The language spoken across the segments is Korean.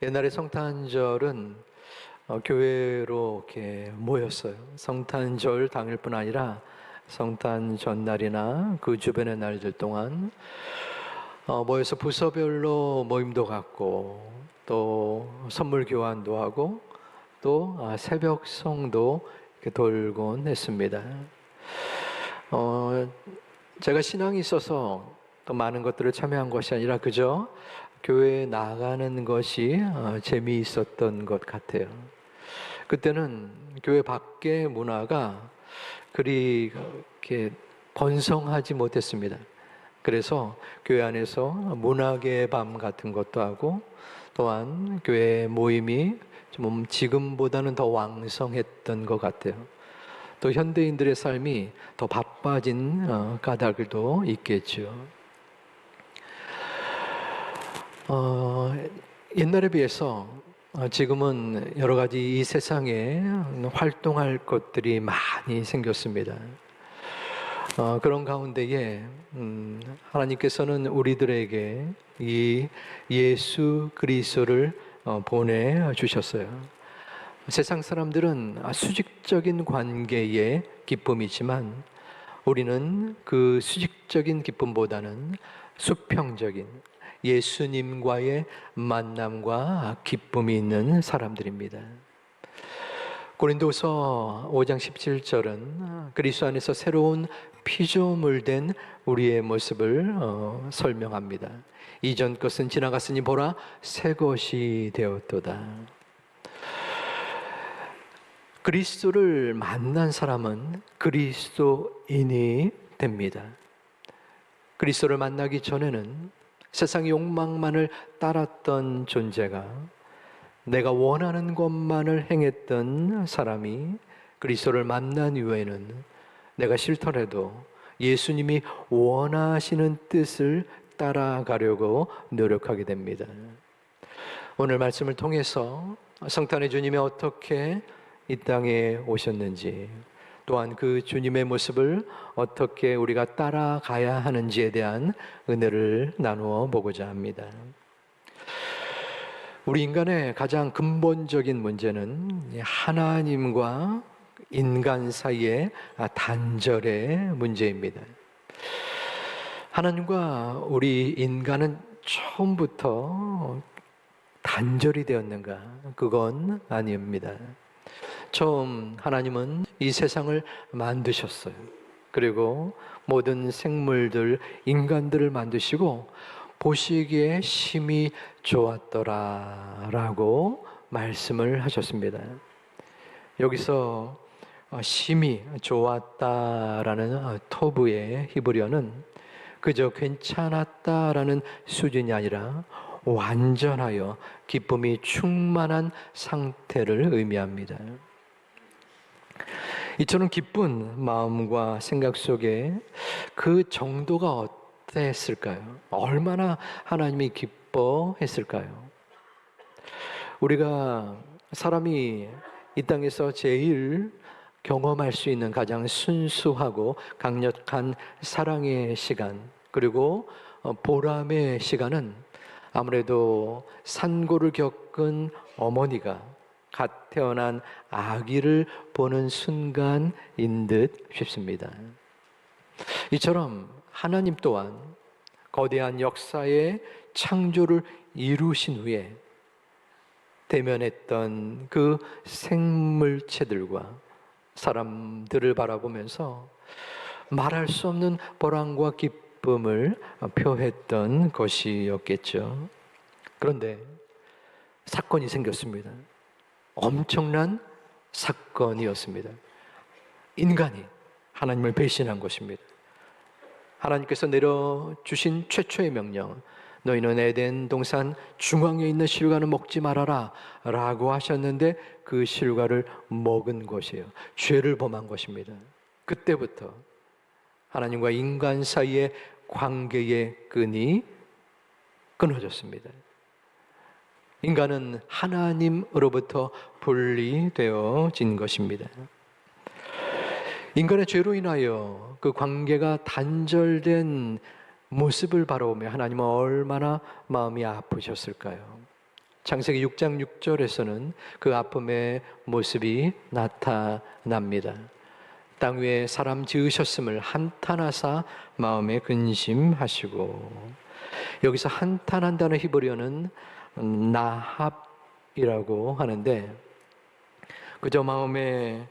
옛날에 성탄절은 교회로 이렇게 모였어요. 성탄절 당일뿐 아니라 성탄 전날이나 그 주변의 날들 동안 모여서 부서별로 모임도 갖고 또 선물 교환도 하고 또 새벽송도 이렇게 돌곤 했습니다. 제가 신앙이 있어서 또 많은 것들을 참여한 것이 아니라 그저 교회에 나가는 것이 재미있었던 것 같아요. 그때는 교회 밖의 문화가 그리 이렇게 번성하지 못했습니다. 그래서 교회 안에서 문학의 밤 같은 것도 하고 또한 교회 모임이 좀 지금보다는 더 왕성했던 것 같아요. 또 현대인들의 삶이 더 바빠진 까닭도 있겠죠. 옛날에 비해서 지금은 여러 가지 이 세상에 활동할 것들이 많이 생겼습니다. 그런 가운데에 하나님께서는 우리들에게 이 예수 그리스도를 보내주셨어요. 세상 사람들은 수직적인 관계의 기쁨이지만 우리는 그 수직적인 기쁨보다는 수평적인 예수님과의 만남과 기쁨이 있는 사람들입니다. 고린도서 5장 17절은 그리스도 안에서 새로운 피조물 된 우리의 모습을 설명합니다. 이전 것은 지나갔으니 보라 새 것이 되었도다. 그리스도를 만난 사람은 그리스도인이 됩니다. 그리스도를 만나기 전에는 세상의 욕망만을 따랐던 존재가 내가 원하는 것만을 행했던 사람이 그리스도를 만난 이후에는 내가 싫더라도 예수님이 원하시는 뜻을 따라가려고 노력하게 됩니다. 오늘 말씀을 통해서 성탄의 주님이 어떻게 이 땅에 오셨는지 또한 그 주님의 모습을 어떻게 우리가 따라가야 하는지에 대한 은혜를 나누어 보고자 합니다. 우리 인간의 가장 근본적인 문제는 하나님과 인간 사이의 단절의 문제입니다. 하나님과 우리 인간은 처음부터 단절이 되었는가? 그건 아닙니다. 처음 하나님은 이 세상을 만드셨어요. 그리고 모든 생물들, 인간들을 만드시고 보시기에 심히 좋았더라라고 말씀을 하셨습니다. 여기서 심히 좋았다라는 토부의 히브리어는 그저 괜찮았다라는 수준이 아니라 완전하여 기쁨이 충만한 상태를 의미합니다. 이처럼 기쁜 마음과 생각 속에 그 정도가 어땠을까요? 얼마나 하나님이 기뻐했을까요? 우리가 사람이 이 땅에서 제일 경험할 수 있는 가장 순수하고 강력한 사랑의 시간 그리고 보람의 시간은 아무래도 산고를 겪은 어머니가 갓 태어난 아기를 보는 순간인 듯 싶습니다. 이처럼 하나님 또한 거대한 역사의 창조를 이루신 후에 대면했던 그 생물체들과 사람들을 바라보면서 말할 수 없는 보람과 기쁨을 표했던 것이었겠죠. 그런데 사건이 생겼습니다. 엄청난 사건이었습니다. 인간이 하나님을 배신한 것입니다. 하나님께서 내려주신 최초의 명령, 너희는 에덴 동산 중앙에 있는 실과는 먹지 말아라 라고 하셨는데 그 실과를 먹은 것이에요. 죄를 범한 것입니다. 그때부터 하나님과 인간 사이의 관계의 끈이 끊어졌습니다. 인간은 하나님으로부터 분리되어진 것입니다. 인간의 죄로 인하여 그 관계가 단절된 모습을 바라보며 하나님은 얼마나 마음이 아프셨을까요? 창세기 6장 6절에서는 그 아픔의 모습이 나타납니다. 땅 위에 사람 지으셨음을 한탄하사 마음에 근심하시고, 여기서 한탄한다는 히브리어는 나합이라고 하는데 그저 마음에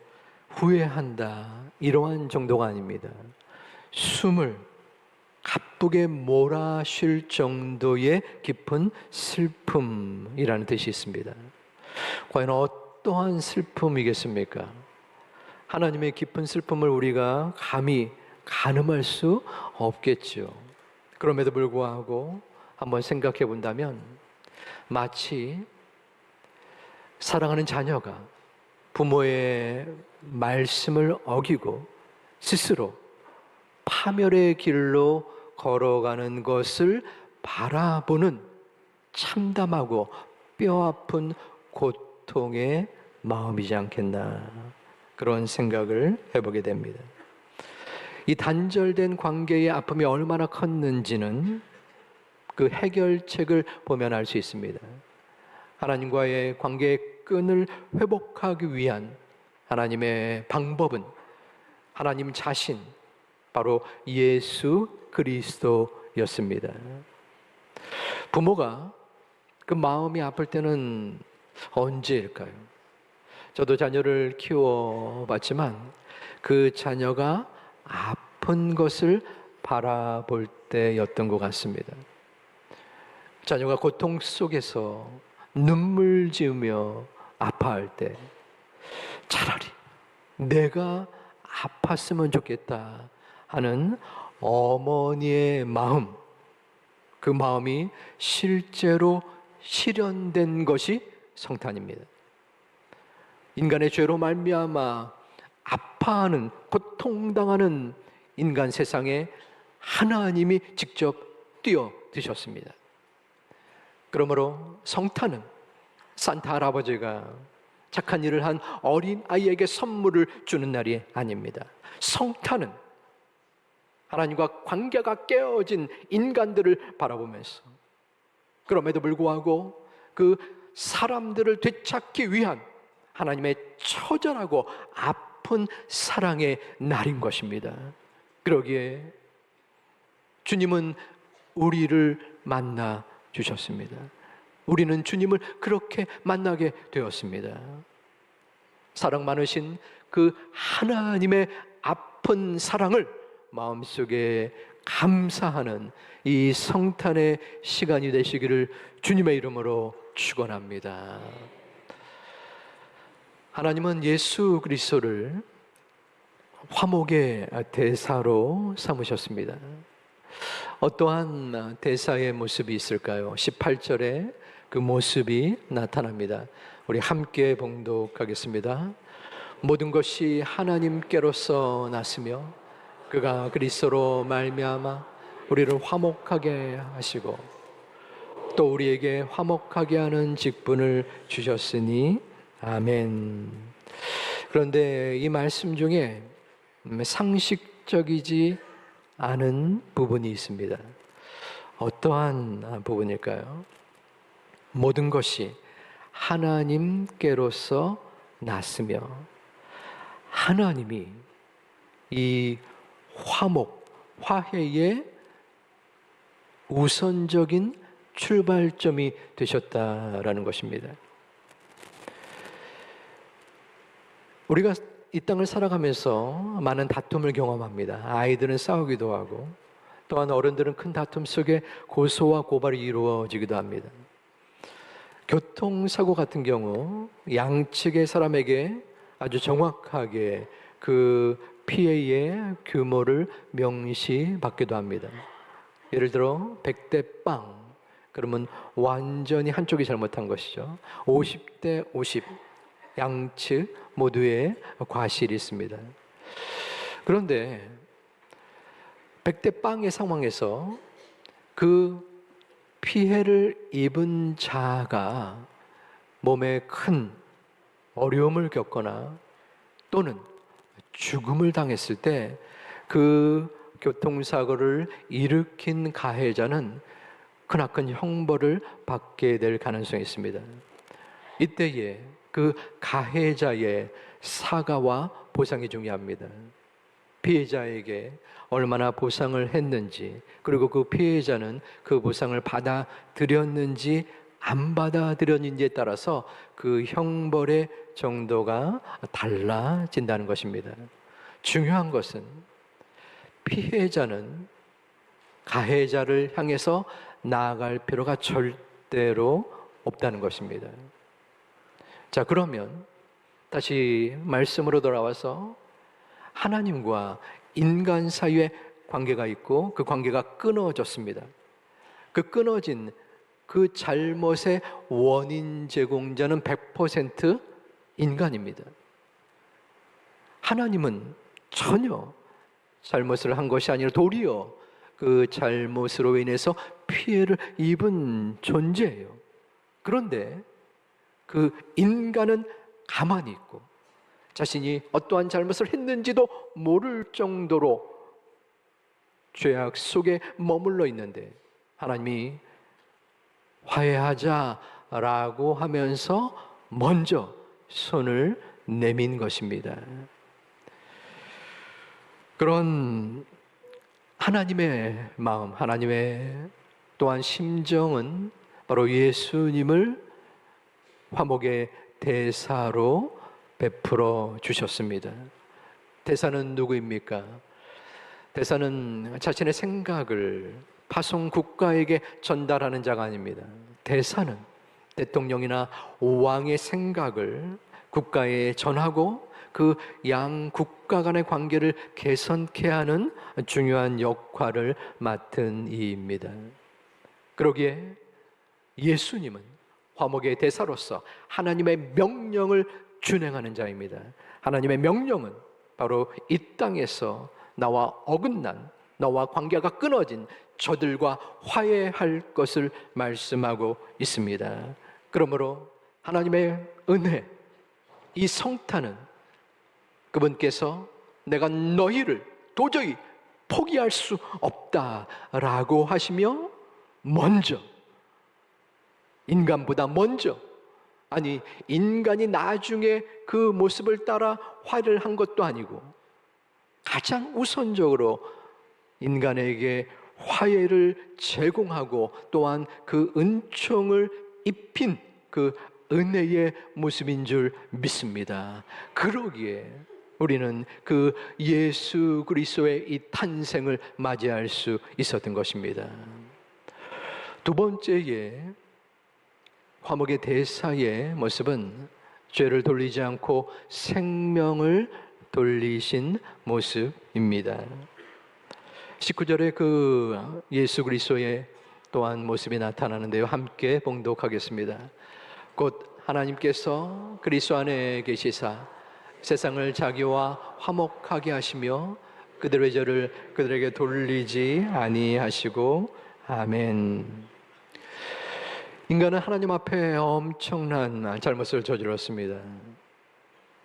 후회한다 이러한 정도가 아닙니다. 숨을 가쁘게 몰아쉴 정도의 깊은 슬픔이라는 뜻이 있습니다. 과연 어떠한 슬픔이겠습니까? 하나님의 깊은 슬픔을 우리가 감히 가늠할 수 없겠죠. 그럼에도 불구하고 한번 생각해 본다면 마치 사랑하는 자녀가 부모의 말씀을 어기고 스스로 파멸의 길로 걸어가는 것을 바라보는 참담하고 뼈아픈 고통의 마음이지 않겠나, 그런 생각을 해보게 됩니다. 이 단절된 관계의 아픔이 얼마나 컸는지는 그 해결책을 보면 알 수 있습니다. 하나님과의 관계의 끈을 회복하기 위한 하나님의 방법은 하나님 자신, 바로 예수 그리스도였습니다. 부모가 그 마음이 아플 때는 언제일까요? 저도 자녀를 키워봤지만 그 자녀가 아픈 것을 바라볼 때였던 것 같습니다. 자녀가 고통 속에서 눈물 지으며 아파할 때 차라리 내가 아팠으면 좋겠다 하는 어머니의 마음, 그 마음이 실제로 실현된 것이 성탄입니다. 인간의 죄로 말미암아 아파하는, 고통당하는 인간 세상에 하나님이 직접 뛰어드셨습니다. 그러므로 성탄은 산타 할아버지가 착한 일을 한 어린 아이에게 선물을 주는 날이 아닙니다. 성탄은 하나님과 관계가 깨어진 인간들을 바라보면서, 그럼에도 불구하고 그 사람들을 되찾기 위한 하나님의 처절하고 아픈 사랑의 날인 것입니다. 그러기에 주님은 우리를 만나 주셨습니다. 우리는 주님을 그렇게 만나게 되었습니다. 사랑 많으신 그 하나님의 아픈 사랑을 마음속에 감사하는 이 성탄의 시간이 되시기를 주님의 이름으로 축원합니다. 하나님은 예수 그리스도를 화목의 대사로 삼으셨습니다. 어떠한 대사의 모습이 있을까요? 18절에 그 모습이 나타납니다. 우리 함께 봉독하겠습니다. 모든 것이 하나님께로서 났으며 그가 그리스도로 말미암아 우리를 화목하게 하시고 또 우리에게 화목하게 하는 직분을 주셨으니 아멘. 그런데 이 말씀 중에 상식적이지 않은 부분이 있습니다. 어떠한 부분일까요? 모든 것이 하나님께로서 났으며, 하나님이 이 화목, 화해의 우선적인 출발점이 되셨다라는 것입니다. 우리가 이 땅을 살아가면서 많은 다툼을 경험합니다. 아이들은 싸우기도 하고, 또한 어른들은 큰 다툼 속에 고소와 고발이 이루어지기도 합니다. 교통사고 같은 경우 양측의 사람에게 아주 정확하게 그 피해의 규모를 명시받기도 합니다. 예를 들어 100대 빵, 그러면 완전히 한쪽이 잘못한 것이죠. 50대 50, 양측 모두의 과실이 있습니다. 그런데 100대 빵의 상황에서 그 피해를 입은 자가 몸에 큰 어려움을 겪거나 또는 죽음을 당했을 때 그 교통사고를 일으킨 가해자는 크나큰 형벌을 받게 될 가능성이 있습니다. 이때에 그 가해자의 사과와 보상이 중요합니다. 피해자에게 얼마나 보상을 했는지, 그리고 그 피해자는 그 보상을 받아들였는지 안 받아들였는지에 따라서 그 형벌의 정도가 달라진다는 것입니다. 중요한 것은 피해자는 가해자를 향해서 나아갈 필요가 절대로 없다는 것입니다. 자, 그러면 다시 말씀으로 돌아와서 하나님과 인간 사이의 관계가 있고 그 관계가 끊어졌습니다. 그 끊어진 그 잘못의 원인 제공자는 100% 인간입니다. 하나님은 전혀 잘못을 한 것이 아니라 도리어 그 잘못으로 인해서 피해를 입은 존재예요. 그런데 그 인간은 가만히 있고 자신이 어떠한 잘못을 했는지도 모를 정도로 죄악 속에 머물러 있는데 하나님이 화해하자라고 하면서 먼저 손을 내민 것입니다. 그런 하나님의 마음, 하나님의 또한 심정은 바로 예수님을 화목의 대사로 베풀어 주셨습니다. 대사는 누구입니까? 대사는 자신의 생각을 파송 국가에게 전달하는 자가 아닙니다. 대사는 대통령이나 왕의 생각을 국가에 전하고 그 양 국가 간의 관계를 개선케 하는 중요한 역할을 맡은 이입니다. 그러기에 예수님은 화목의 대사로서 하나님의 명령을 준행하는 자입니다. 하나님의 명령은 바로 이 땅에서 나와 어긋난, 나와 관계가 끊어진 저들과 화해할 것을 말씀하고 있습니다. 그러므로 하나님의 은혜, 이 성탄은 그분께서 내가 너희를 도저히 포기할 수 없다라고 하시며 먼저, 인간보다 먼저, 아니 인간이 나중에 그 모습을 따라 화해를 한 것도 아니고 가장 우선적으로 인간에게 화해를 제공하고 또한 그 은총을 입힌 그 은혜의 모습인 줄 믿습니다. 그러기에 우리는 그 예수 그리스도의 이 탄생을 맞이할 수 있었던 것입니다. 두 번째에 화목의 대사의 모습은 죄를 돌리지 않고 생명을 돌리신 모습입니다. 19절에 그 예수 그리스도의 또한 모습이 나타나는데요. 함께 봉독하겠습니다. 곧 하나님께서 그리스도 안에 계시사 세상을 자기와 화목하게 하시며 그들의 죄를 그들에게 돌리지 아니하시고 아멘. 인간은 하나님 앞에 엄청난 잘못을 저질렀습니다.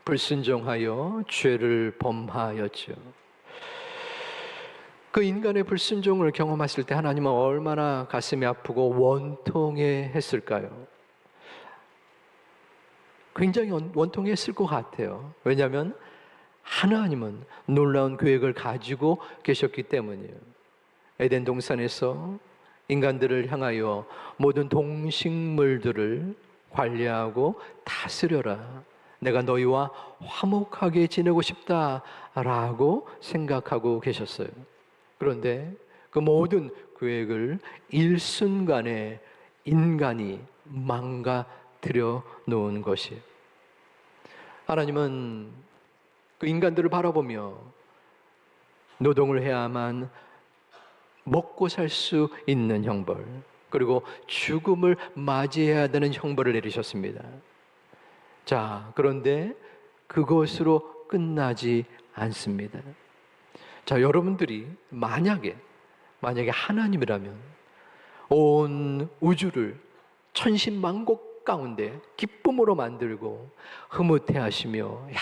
불순종하여 죄를 범하였죠. 그 인간의 불순종을 경험했을 때 하나님은 얼마나 가슴이 아프고 원통해 했을까요? 굉장히 원통했을 것 같아요. 왜냐하면 하나님은 놀라운 계획을 가지고 계셨기 때문이에요. 에덴 동산에서 인간들을 향하여 모든 동식물들을 관리하고 다스려라. 내가 너희와 화목하게 지내고 싶다라고 생각하고 계셨어요. 그런데 그 모든 계획을 일순간에 인간이 망가뜨려 놓은 것이에요. 하나님은 그 인간들을 바라보며 노동을 해야만 먹고 살 수 있는 형벌, 그리고 죽음을 맞이해야 되는 형벌을 내리셨습니다. 자, 그런데 그것으로 끝나지 않습니다. 자, 여러분들이 만약에 하나님이라면 온 우주를 천신만고 가운데 기쁨으로 만들고 흐뭇해 하시며, 야,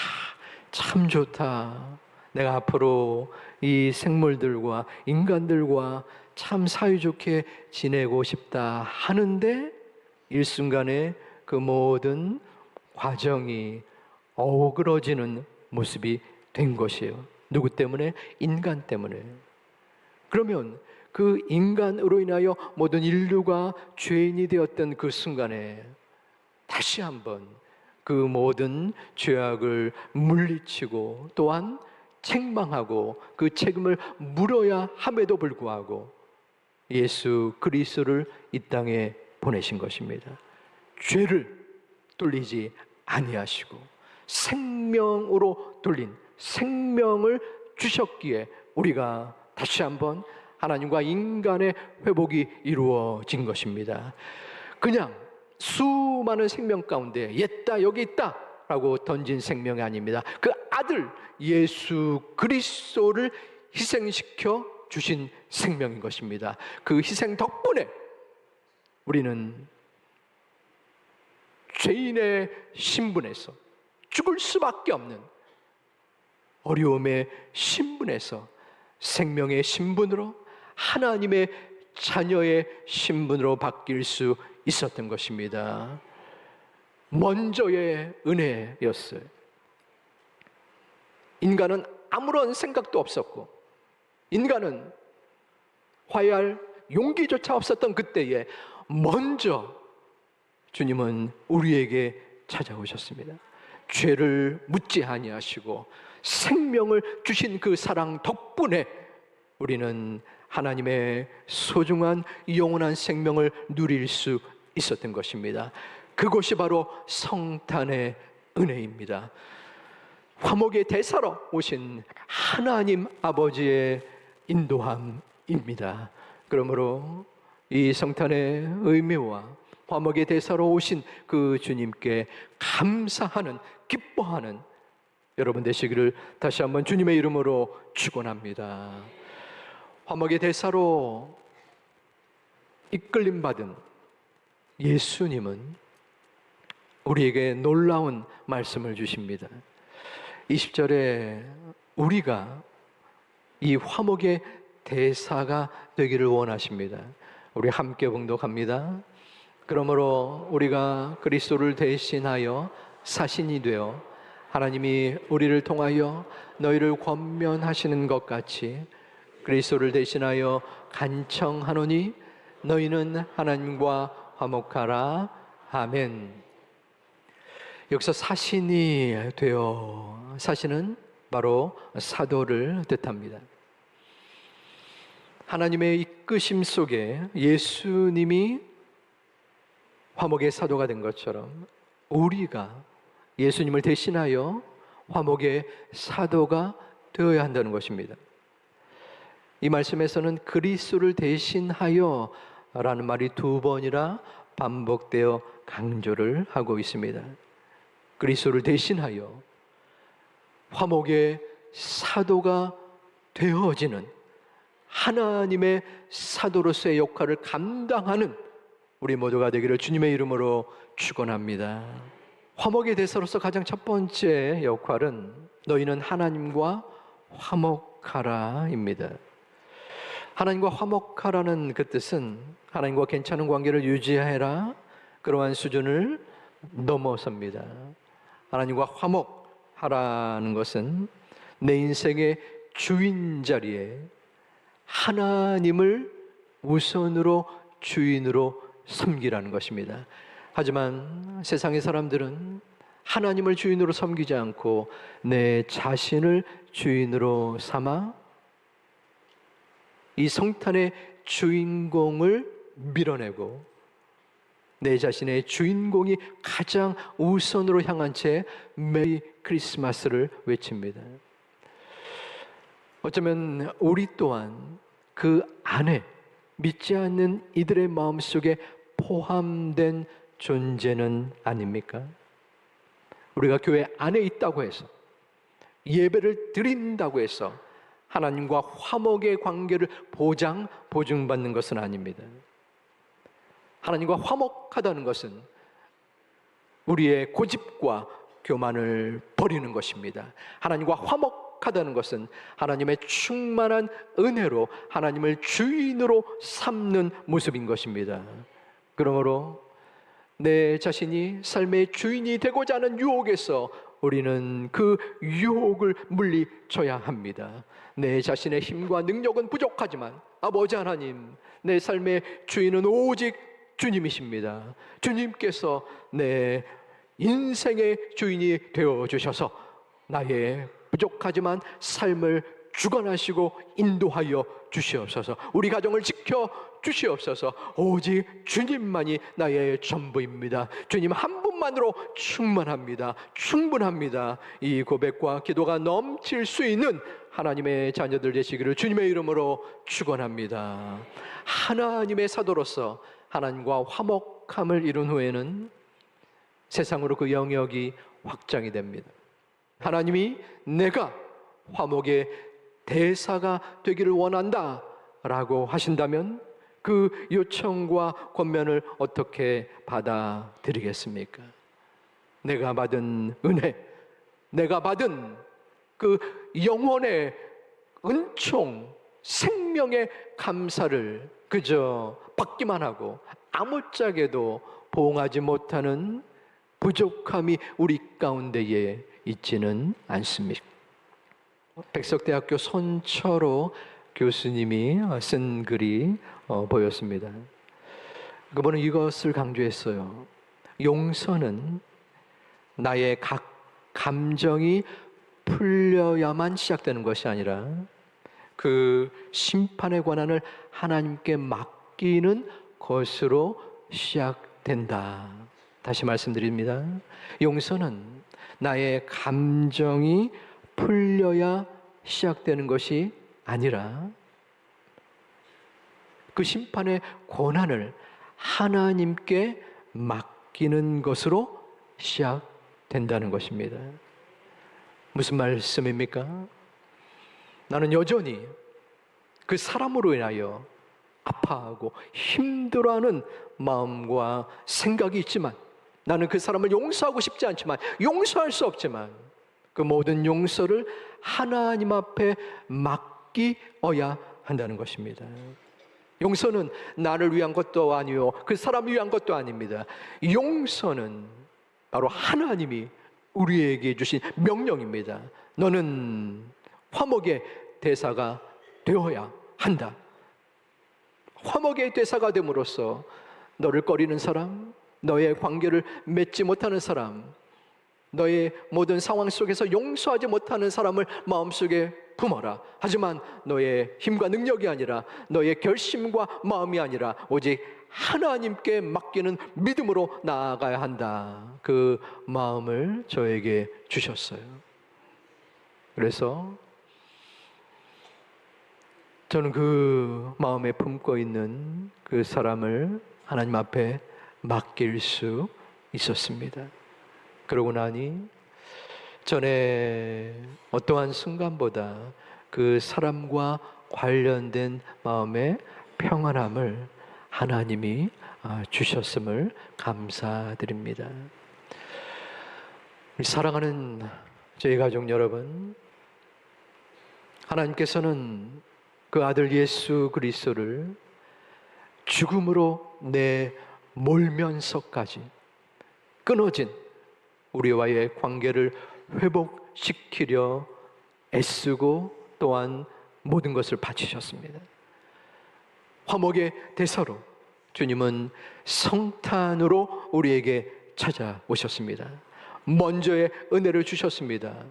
참 좋다. 내가 앞으로 이 생물들과 인간들과 참 사이좋게 지내고 싶다 하는데 일순간에 그 모든 과정이 어그러지는 모습이 된 것이에요. 누구 때문에? 인간 때문에. 그러면 그 인간으로 인하여 모든 인류가 죄인이 되었던 그 순간에 다시 한번 그 모든 죄악을 물리치고 또한 책망하고 그 책임을 물어야 함에도 불구하고 예수 그리스도를 이 땅에 보내신 것입니다. 죄를 돌리지 아니하시고 생명으로 돌린 생명을 주셨기에 우리가 다시 한번 하나님과 인간의 회복이 이루어진 것입니다. 그냥 수많은 생명 가운데 옛다 여기 있다 라고 던진 생명이 아닙니다. 그 아들 예수 그리스도를 희생시켜 주신 생명인 것입니다. 그 희생 덕분에 우리는 죄인의 신분에서 죽을 수밖에 없는 어려움의 신분에서 생명의 신분으로 하나님의 자녀의 신분으로 바뀔 수 있었던 것입니다. 먼저의 은혜였어요. 인간은 아무런 생각도 없었고 인간은 화해할 용기조차 없었던 그때에 먼저 주님은 우리에게 찾아오셨습니다. 죄를 묻지 아니하시고 생명을 주신 그 사랑 덕분에 우리는 하나님의 소중한 영원한 생명을 누릴 수 있었던 것입니다. 그것이 바로 성탄의 은혜입니다. 화목의 대사로 오신 하나님 아버지의 인도함입니다. 그러므로 이 성탄의 의미와 화목의 대사로 오신 그 주님께 감사하는, 기뻐하는 여러분 되시기를 다시 한번 주님의 이름으로 축원합니다. 화목의 대사로 이끌림 받은 예수님은 우리에게 놀라운 말씀을 주십니다. 20절에 우리가 이 화목의 대사가 되기를 원하십니다. 우리 함께 봉독합니다. 그러므로 우리가 그리스도를 대신하여 사신이 되어 하나님이 우리를 통하여 너희를 권면하시는 것 같이 그리스도를 대신하여 간청하노니 너희는 하나님과 화목하라. 아멘. 여기서 사신이 되어, 사신은 바로 사도를 뜻합니다. 하나님의 이끄심 속에 예수님이 화목의 사도가 된 것처럼 우리가 예수님을 대신하여 화목의 사도가 되어야 한다는 것입니다. 이 말씀에서는 그리스도를 대신하여 라는 말이 두 번이나 반복되어 강조를 하고 있습니다. 그리스도를 대신하여 화목의 사도가 되어지는 하나님의 사도로서의 역할을 감당하는 우리 모두가 되기를 주님의 이름으로 축원합니다. 화목의 대사로서 가장 첫 번째 역할은 너희는 하나님과 화목하라입니다. 하나님과 화목하라는 그 뜻은 하나님과 괜찮은 관계를 유지해라, 그러한 수준을 넘어섭니다. 하나님과 화목하라는 것은 내 인생의 주인 자리에 하나님을 우선으로 주인으로 섬기라는 것입니다. 하지만 세상의 사람들은 하나님을 주인으로 섬기지 않고 내 자신을 주인으로 삼아 이 성탄의 주인공을 밀어내고 내 자신의 주인공이 가장 우선으로 향한 채 메리 크리스마스를 외칩니다. 어쩌면 우리 또한 그 안에 믿지 않는 이들의 마음속에 포함된 존재는 아닙니까? 우리가 교회 안에 있다고 해서 예배를 드린다고 해서 하나님과 화목의 관계를 보증받는 것은 아닙니다. 하나님과 화목하다는 것은 우리의 고집과 교만을 버리는 것입니다. 하나님과 화목하다는 부족하다는 것은 하나님의 충만한 은혜로 하나님을 주인으로 삼는 모습인 것입니다. 그러므로 내 자신이 삶의 주인이 되고자 하는 유혹에서 우리는 그 유혹을 물리쳐야 합니다. 내 자신의 힘과 능력은 부족하지만 아버지 하나님, 내 삶의 주인은 오직 주님이십니다. 주님께서 내 인생의 주인이 되어주셔서 나의 부족하지만 삶을 주관하시고 인도하여 주시옵소서. 우리 가정을 지켜 주시옵소서. 오직 주님만이 나의 전부입니다. 주님 한 분만으로 충분합니다. 이 고백과 기도가 넘칠 수 있는 하나님의 자녀들 되시기를 주님의 이름으로 축원합니다. 하나님의 사도로서 하나님과 화목함을 이룬 후에는 세상으로 그 영역이 확장이 됩니다. 하나님이 내가 화목의 대사가 되기를 원한다 라고 하신다면 그 요청과 권면을 어떻게 받아들이겠습니까? 내가 받은 은혜, 내가 받은 그 영혼의 은총, 생명의 감사를 그저 받기만 하고 아무짝에도 보응하지 못하는 부족함이 우리 가운데에 있지는 않습니다. 백석대학교 손철호 교수님이 쓴 글이 보였습니다. 그분은 이것을 강조했어요. 용서는 나의 각 감정이 풀려야만 시작되는 것이 아니라 그 심판의 권한을 하나님께 맡기는 것으로 시작된다. 다시 말씀드립니다. 용서는 나의 감정이 풀려야 시작되는 것이 아니라 그 심판의 권한을 하나님께 맡기는 것으로 시작된다는 것입니다. 무슨 말씀입니까? 나는 여전히 그 사람으로 인하여 아파하고 힘들어하는 마음과 생각이 있지만, 나는 그 사람을 용서하고 싶지 않지만, 용서할 수 없지만 그 모든 용서를 하나님 앞에 맡기어야 한다는 것입니다. 용서는 나를 위한 것도 아니요 그 사람을 위한 것도 아닙니다. 용서는 바로 하나님이 우리에게 주신 명령입니다. 너는 화목의 대사가 되어야 한다. 화목의 대사가 됨으로써 너를 꺼리는 사람, 너의 관계를 맺지 못하는 사람, 너의 모든 상황 속에서 용서하지 못하는 사람을 마음속에 품어라. 하지만 너의 힘과 능력이 아니라, 너의 결심과 마음이 아니라 오직 하나님께 맡기는 믿음으로 나아가야 한다. 그 마음을 저에게 주셨어요. 그래서 저는 그 마음에 품고 있는 그 사람을 하나님 앞에 맡길 수 있었습니다. 그러고 나니 전에 어떠한 순간보다 그 사람과 관련된 마음의 평안함을 하나님이 주셨음을 감사드립니다. 사랑하는 저희 가족 여러분, 하나님께서는 그 아들 예수 그리스도를 죽음으로 내몰면서까지 끊어진 우리와의 관계를 회복시키려 애쓰고 또한 모든 것을 바치셨습니다. 화목의 대사로 주님은 성탄으로 우리에게 찾아오셨습니다. 먼저의 은혜를 주셨습니다.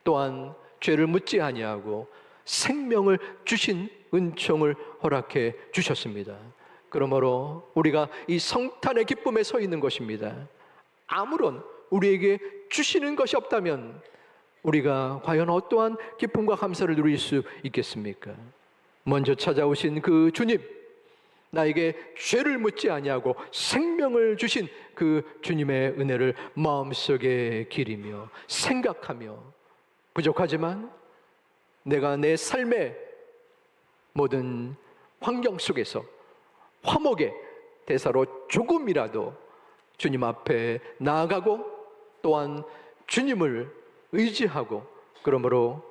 또한 죄를 묻지 아니하고 생명을 주신 은총을 허락해 주셨습니다. 그러므로 우리가 이 성탄의 기쁨에 서 있는 것입니다. 아무런 우리에게 주시는 것이 없다면 우리가 과연 어떠한 기쁨과 감사를 누릴 수 있겠습니까? 먼저 찾아오신 그 주님, 나에게 죄를 묻지 아니하고 생명을 주신 그 주님의 은혜를 마음속에 기리며 생각하며, 부족하지만 내가 내 삶의 모든 환경 속에서 화목의 대사로 조금이라도 주님 앞에 나아가고 또한 주님을 의지하고, 그러므로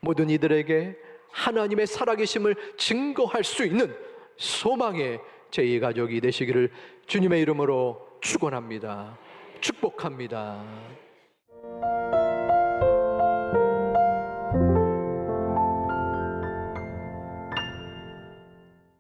모든 이들에게 하나님의 살아계심을 증거할 수 있는 소망의 제2가족이 되시기를 주님의 이름으로 축원합니다. 축복합니다.